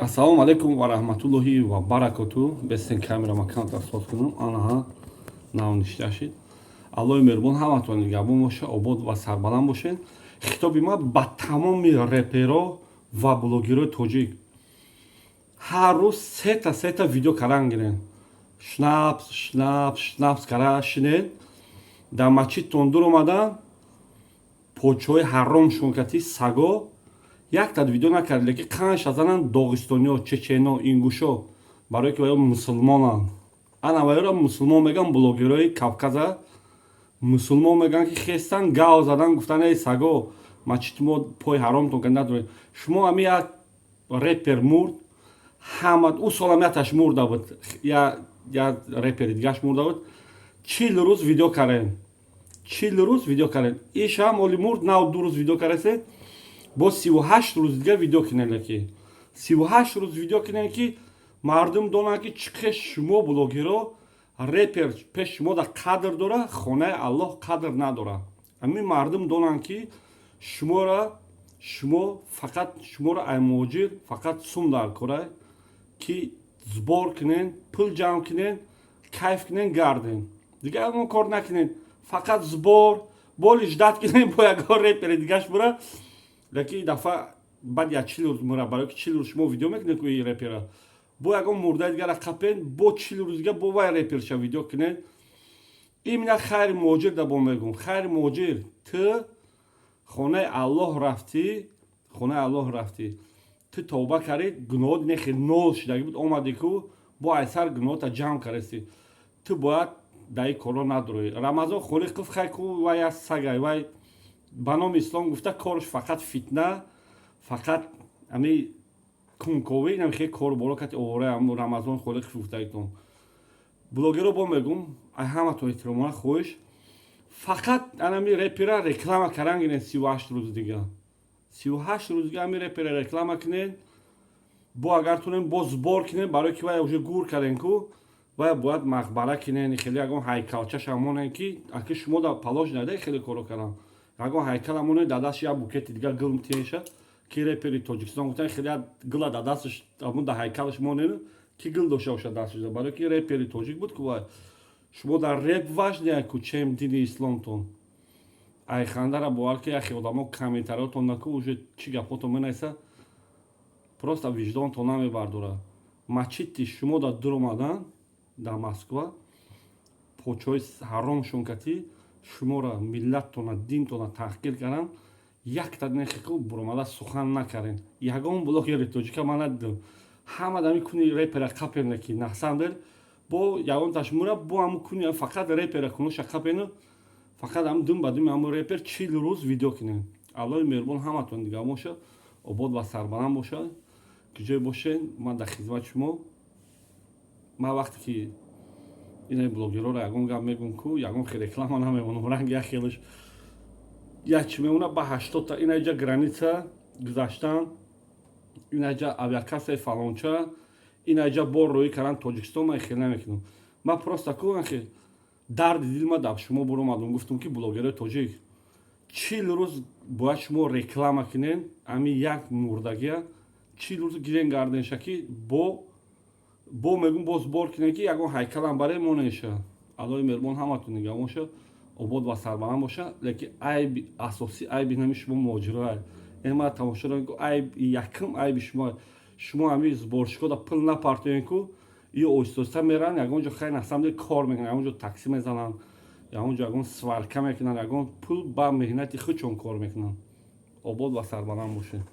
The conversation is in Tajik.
Ассалому алайкум ва раҳматуллоҳи ва баракатуҳ. Бестен камераам аккаунт соз кунам. Анаҳа навништашид. Аллоҳи меҳрубон ҳаматон нигоҳбон боша, обод ва сарбаланд бошед. Хитоби ман ба тамоми реперо ва блогерои тоҷик. Ҳар рӯз сета видео кардан гирен. Шнапс кара шинед. Дар масҷидтон дур омадан почҳои ҳаром шункати саго якта видео накард, лекин қанша занан доғистониҳо, чечено, ингушо, барое ки мусулмонанд. Ана ваёра мусулмон меган, блогерои Кавказа мусулмон меган ки хестан гав задан, гуфтан эй саго, масҷид мо пои ҳаромтон кан надорем. Шумо ами як репер мурд, ҳама ӯ соламияташ мурда буд, як репери дигаш мурда буд, 40 рӯз видео карен. 40 рӯз видео карен. Иша моли мурд нав 2 рӯз видео каресе, бо 38 рӯз дига видео кинен, ки 38 рӯз видео кинен ки мардум донанд ки чӣ қадр шумо блогеро репер пеш шумо да қадр дора, хонаи Аллоҳ қадр надора. Ами мардум донанд ки шумо фақат шуморо ай муҳоҷир фақат сум дар кора ки збор кинен, пул ҷамъ кинен, кайф кинен, гарден. Дига ягон кор накинен. Фақат збор, боли ждат кинен бо ягон репери дигаш бура. Лекин дафъа баъд як 40 рӯз мура, барои ки 40 рӯз шумо видео мекунед ки ин репера, бо ягон мурдаи дигара қапен, бо 40 рӯз дига бо вай реперша видео кинед. Имена хайри муҳоҷир да бо мегӯм. Хайри муҳоҷир, ту хонаи Аллоҳ рафтӣ, ту тавба кардӣ, гуноҳот нехел нол шидагӣ буд, омадӣ ку бо айсар гуноҳота ҷамъ кардестӣ. Ту бояд дар ин корҳо надурӣ. Рамазон холиқ гуфт хай ку вай як сагай, вай ба номи ислом гуфта корш фақат фитна, фақат ами кунковӣ, намехе кор боло кати овора Рамазон холиқ гуфтаитон. Блогеро бо мегӯм, ай ҳаматон эҳтиромона хоҳиш, фақат анами репера реклама кардан гирен 38 рӯз дига. 38 рӯз дига ами репера реклама кинен, бо агар тунем бо збор кинен, барои ки вай уже гур карден ку вай бояд мақбара кинен, хеле ягон ҳайкалчаша монен ки аки шумо да палош надай хеле коро кардан. Ягон ҳайкала монен дар дасташ як букети дига гил тиеша ки репери Тоҷикистон гуфтан хеле гила дар дасташ амун дар ҳайкалаш монен ки гил дошта боша дасташ, барои ки репери тоҷик буд ку вай. Шумо дар реп важне ку чем дини исломтон. Ай хандара бовар ки яхе одамо комментариётон наку уже чӣ гапотон менависа, просто виҷдонтон намебардора. Масҷиди шумо да дур омадан дар Москва, почҳои ҳаром шункатӣ шуморо, миллаттона, динтона таҳқир кардан, якта нехеку буромада сухан накарден. Ягон блогери тоҷика ман надидам. Ҳама дами куни репера қапен, ки наҳсандел бо ягонташ мура бо ҳамун куни фақат репера кунуша қапену фақат ҳам дум ба думи ҳамун репер 40 рӯз видео кинен. Аллоҳи меҳрубон ҳаматон нигоҳ боша, обод ва сарбаланд боша, ки ҷой бошен, ман дар хизмати шумо. Ман вақте ки ин блогероро ягон гап мегӯм ку ягон хел реклама намемонам, ранги як хелаш як чӣ мемона ба 80 та ина иҷа граница гузаштан, ина иҷа авиакассаи фалонча, ина иҷа бор роҳӣ кардан Тоҷикистон, ман хел намекунам. Ман просто ку анхе дарди дил ман дар шумо буромадам, гуфтам ки блогерои тоҷик 40 рӯз бояд шумо реклама кинен, ами як мурдагия 40 рӯз гирен гарденша ки бо мегӯм бо збор кинен ки ягон ҳайкалам баре монеша. Аллоҳи меҳрубон ҳаматон нигоҳ боша, обод ва сарбаланд боша. Лекин айби асосӣ айби нами шумо муҳоҷироа. Ин ман тамошо дорам ку айби якум айби шумо. Шумо ами зборщикода пул напартоен ку ё оҳиста меран ягон ҷо хай насамдел кор мекунанд, ягон ҷо таксӣ мезананд, ягон ҷо ягон сварка мекунанд, ягон пул ба меҳнати худшон кор мекунанд. Обод ва сарбаланд бошед.